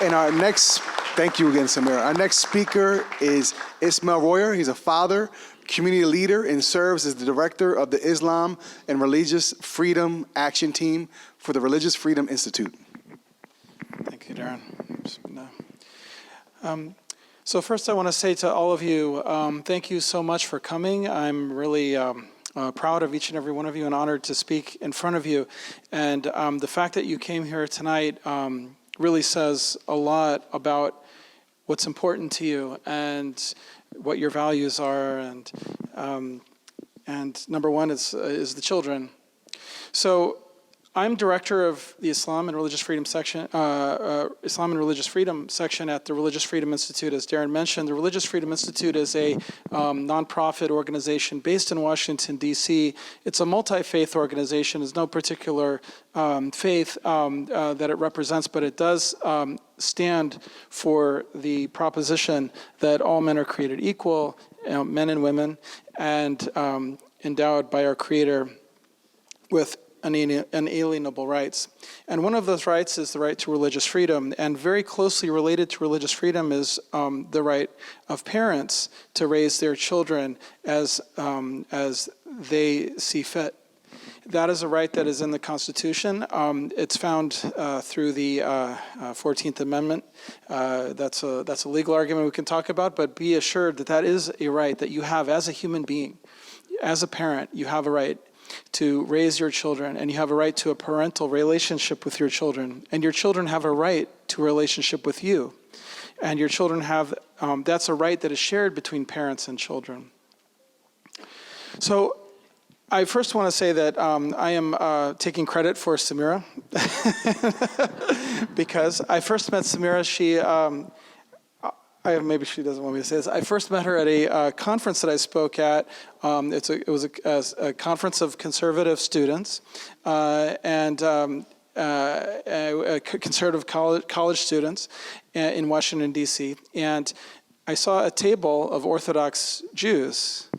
And our next, thank you again, Samira. Our next speaker is Ismail Royer. He's a father, community leader, and serves as the director of the Islam and Religious Freedom Action Team for the Religious Freedom Institute. Thank you, Darren. So first I want to say to all of you, thank you so much for coming. I'm really proud of each and every one of you and honored to speak in front of you. And the fact that you came here tonight really says a lot about what's important to you and what your values are. And number one is the children. So I'm director of the Islam and Religious Freedom section, Islam and Religious Freedom section at the Religious Freedom Institute. As Darren mentioned, the Religious Freedom Institute is a nonprofit organization based in Washington, D.C. It's a multi-faith organization. There's no particular faith that it represents, but it does stand for the proposition that all men are created equal, men and women, and endowed by our Creator with unalienable rights. And one of those rights is the right to religious freedom. And very closely related to religious freedom is the right of parents to raise their children as they see fit. That is a right that is in the Constitution. It's found through the 14th Amendment. That's a legal argument we can talk about, but be assured that that is a right that you have as a human being. As a parent, you have a right to raise your children, and you have a right to a parental relationship with your children, and your children have a right to a relationship with you, and your children have, that's a right that is shared between parents and children. So I first want to say that I am taking credit for Samira, because I first met Samira, maybe she doesn't want me to say this. I first met her at a conference that I spoke at. It was a conference of conservative students and conservative college students in Washington, D.C. And I saw a table of Orthodox Jews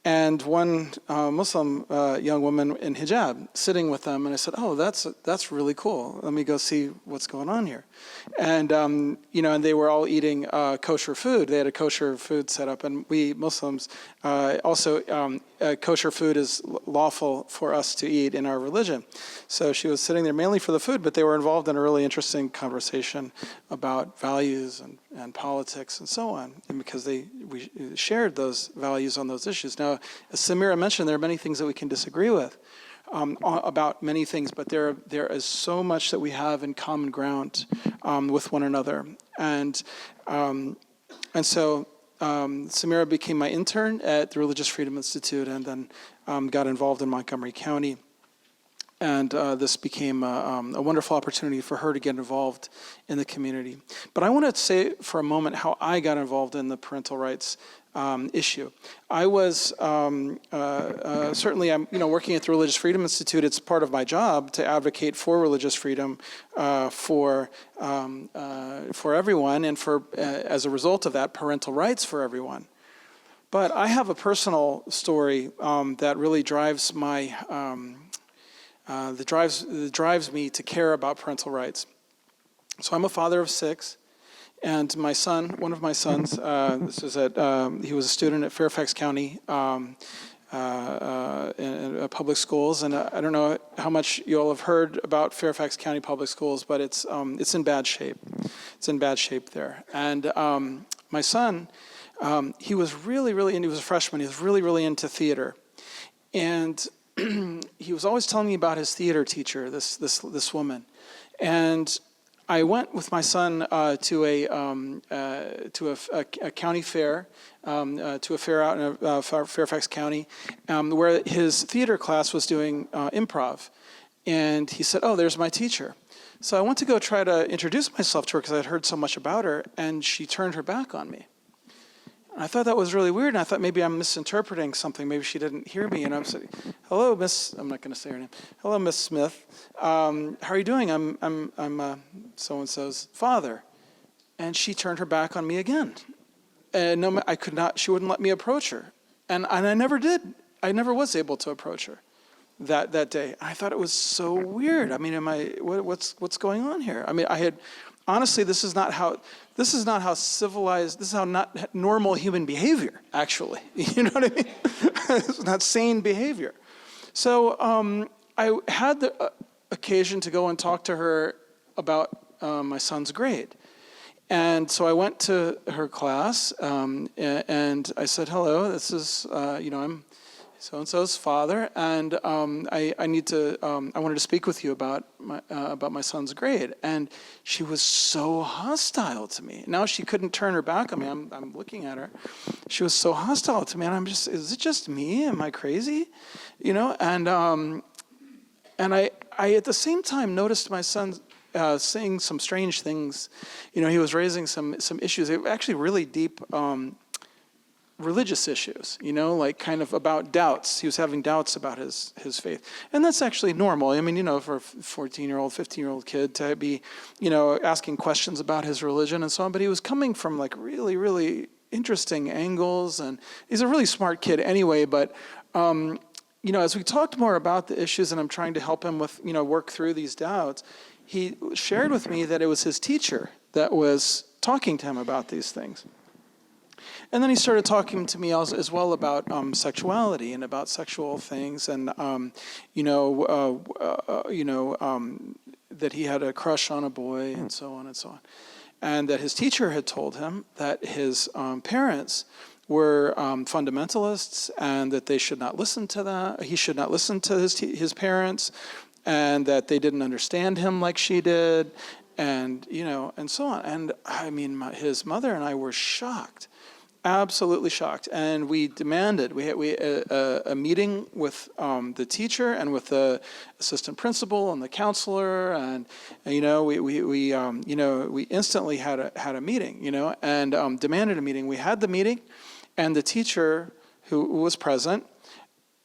and one Muslim young woman in hijab sitting with them, and I said, "Oh, that's really cool. Let me go see what's going on here." And and they were all eating kosher food. They had a kosher food set up, and we Muslims also kosher food is lawful for us to eat in our religion. So she was sitting there mainly for the food, but they were involved in a really interesting conversation about values and politics and so on, and because we shared those values on those issues. Now, as Samira mentioned, there are many things that we can disagree with about many things, but there is so much that we have in common ground with one another. And so Samira became my intern at the Religious Freedom Institute, and then got involved in Montgomery County. And this became a wonderful opportunity for her to get involved in the community. But I want to say for a moment how I got involved in the parental rights issue. I was certainly, I'm working at the Religious Freedom Institute. It's part of my job to advocate for religious freedom for everyone, and for as a result of that, parental rights for everyone. But I have a personal story that really drives my that drives me to care about parental rights. So I'm a father of 6. And my son, one of my sons, this is he was a student at Fairfax County in public schools, and I don't know how much you all have heard about Fairfax County Public Schools, but it's in bad shape. It's in bad shape there. And my son, he was really, and he was a freshman. He was really into theater, and he was always telling me about his theater teacher, this woman, and I went with my son to a county fair, to a fair out in Fairfax County, where his theater class was doing improv. And he said, "Oh, there's my teacher." So I went to go try to introduce myself to her because I'd heard so much about her, and she turned her back on me. And I thought that was really weird, and I thought maybe I'm misinterpreting something. Maybe she didn't hear me. And I was like, "Hello, Miss," I'm not going to say her name. "Hello, Miss Smith. How are you doing? I'm so-and-so's father." And she turned her back on me again. And no, I could not. She wouldn't let me approach her, and I never did. I never was able to approach her that day. I thought it was so weird. I mean, what's going on here? I mean, I had honestly, this is not how civilized, this is how not normal human behavior, actually. You know what I mean? It's not sane behavior. So I had the occasion to go and talk to her about my son's grade. And so I went to her class, and I said, hello, this is, I'm so-and-so's father, and I wanted to speak with you about my son's grade. And she was so hostile to me. Now she couldn't turn her back on me. I'm looking at her. She was so hostile to me, and is it just me? Am I crazy? And I at the same time noticed my son saying some strange things. He was raising some issues, actually really deep religious issues, like kind of about doubts. He was having doubts about his faith. And that's actually normal. I mean, for a 14-year-old, 15-year-old kid to be, asking questions about his religion and so on. But he was coming from like really, really interesting angles. And he's a really smart kid anyway. But, as we talked more about the issues and I'm trying to help him with, work through these doubts, he shared with me that it was his teacher that was talking to him about these things. And then he started talking to me as well about sexuality and about sexual things, and that he had a crush on a boy, and so on and so on, and that his teacher had told him that his parents were fundamentalists, and that they should not listen to that. He should not listen to his parents, and that they didn't understand him like she did, and and so on. And I mean, his mother and I were shocked. Absolutely shocked, and we demanded. We had a meeting with the teacher and with the assistant principal and the counselor, and we instantly had a meeting, and demanded a meeting. We had the meeting, and the teacher who was present,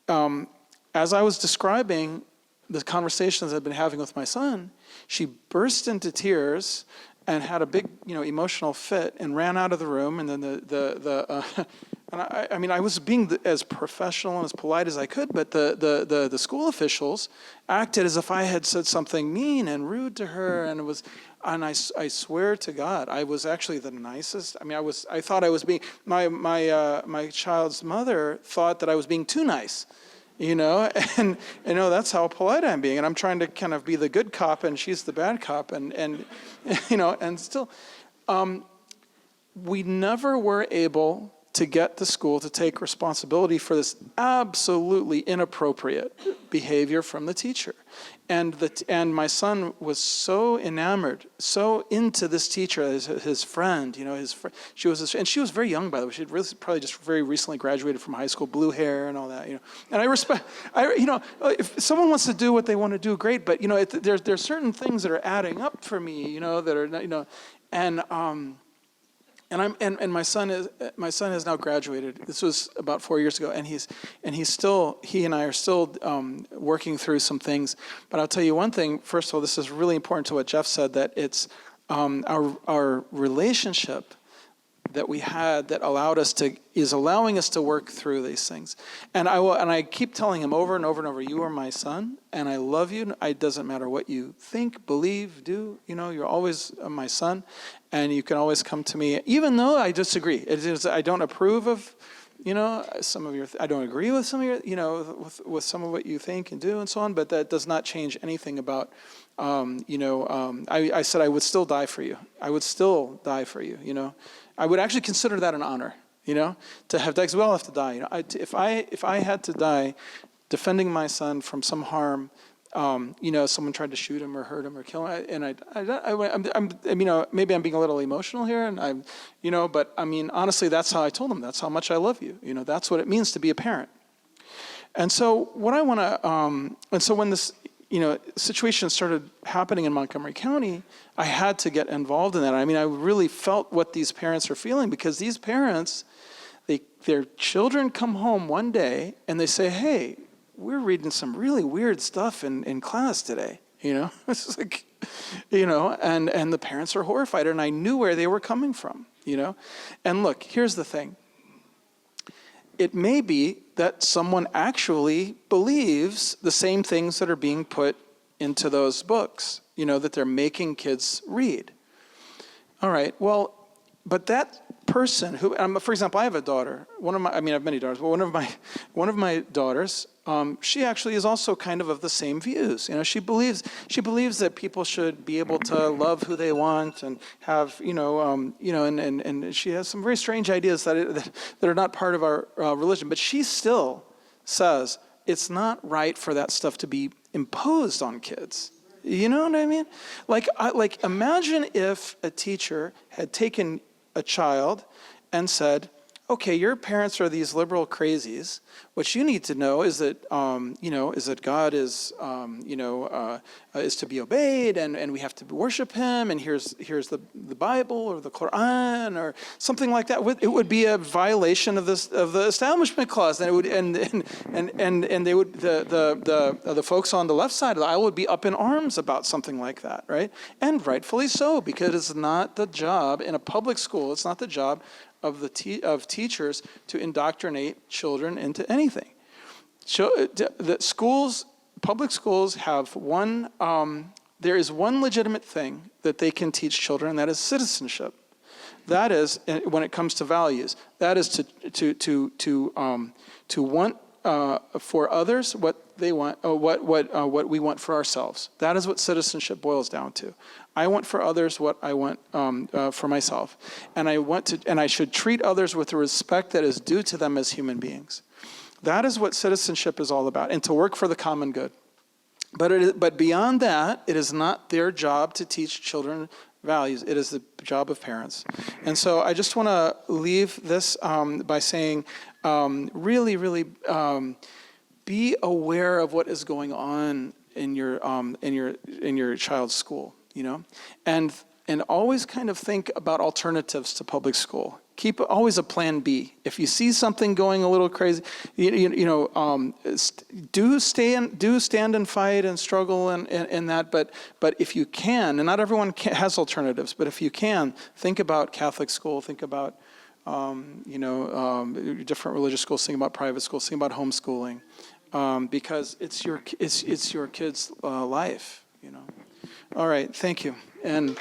as I was describing the conversations I'd been having with my son, she burst into tears and had a big, emotional fit and ran out of the room. And then and I was being as professional and as polite as I could, but the school officials acted as if I had said something mean and rude to her, and I swear to God, I was actually the nicest. I mean, I thought I was being, my child's mother thought that I was being too nice. And that's how polite I'm being, and I'm trying to kind of be the good cop, and she's the bad cop, and still, we never were able to get the school to take responsibility for this absolutely inappropriate behavior from the teacher, and my son was so enamored, so into this teacher as his friend. She was very young, by the way. She had probably just very recently graduated from high school, blue hair and all that. And I respect. If someone wants to do what they want to do, great. But there's certain things that are adding up for me. That are and my son has now graduated. This was about 4 years ago, and he and I are still working through some things. But I'll tell you one thing. First of all, this is really important to what Jeff said, that it's our relationship that we had that is allowing us to work through these things. And I keep telling him over and over and over, you are my son, and I love you. It doesn't matter what you think, believe, do. You're always my son, and you can always come to me, even though I disagree. I don't approve of, some of your. I don't agree with some of your, with some of what you think and do and so on. But that does not change anything about. I said I would still die for you. I would still die for you. I would actually consider that an honor, to have died, because we all have to die. If I had to die defending my son from some harm, someone tried to shoot him or hurt him or kill him, and maybe I'm being a little emotional here, and but I mean, honestly, that's how I told him. That's how much I love you. That's what it means to be a parent. And so what I want to, and so when this, situation started happening in Montgomery County, I had to get involved in that. I mean, I really felt what these parents are feeling, because these parents, their children come home one day and they say, hey, we're reading some really weird stuff in class today. It's like, and the parents are horrified, and I knew where they were coming from, And look, here's the thing. It may be that someone actually believes the same things that are being put into those books, that they're making kids read. All right. Well, but that person who, for example, I have a daughter. I have many daughters, but one of my daughters, she actually is also kind of the same views. She believes that people should be able to love who they want and have, and she has some very strange ideas that are not part of our religion. But she still says it's not right for that stuff to be imposed on kids. You know what I mean? Like imagine if a teacher had taken a child and said, okay, your parents are these liberal crazies. What you need to know is that, is that God is to be obeyed, and we have to worship Him. And here's the Bible or the Quran or something like that. It would be a violation of the Establishment Clause, and it would and they would the folks on the left side of the aisle would be up in arms about something like that, right? And rightfully so, because it's not the job in a public school. It's not the job of teachers to indoctrinate children into anything. Public schools have one. There is one legitimate thing that they can teach children, and that is citizenship. That is, when it comes to values, that is to want for others what they want, what we want for ourselves. That is what citizenship boils down to. I want for others what I want for myself, and I should treat others with the respect that is due to them as human beings. That is what citizenship is all about, and to work for the common good. But beyond that, it is not their job to teach children values. It is the job of parents. And so I just want to leave this by saying, really, be aware of what is going on in your child's school, and always kind of think about alternatives to public school. Keep always a plan B. If you see something going a little crazy, do stand and fight and struggle and that. But if you can, and not everyone has alternatives, but if you can, think about Catholic school. Think about different religious schools. Think about private schools. Think about homeschooling, because it's your kid's life. All right. Thank you. And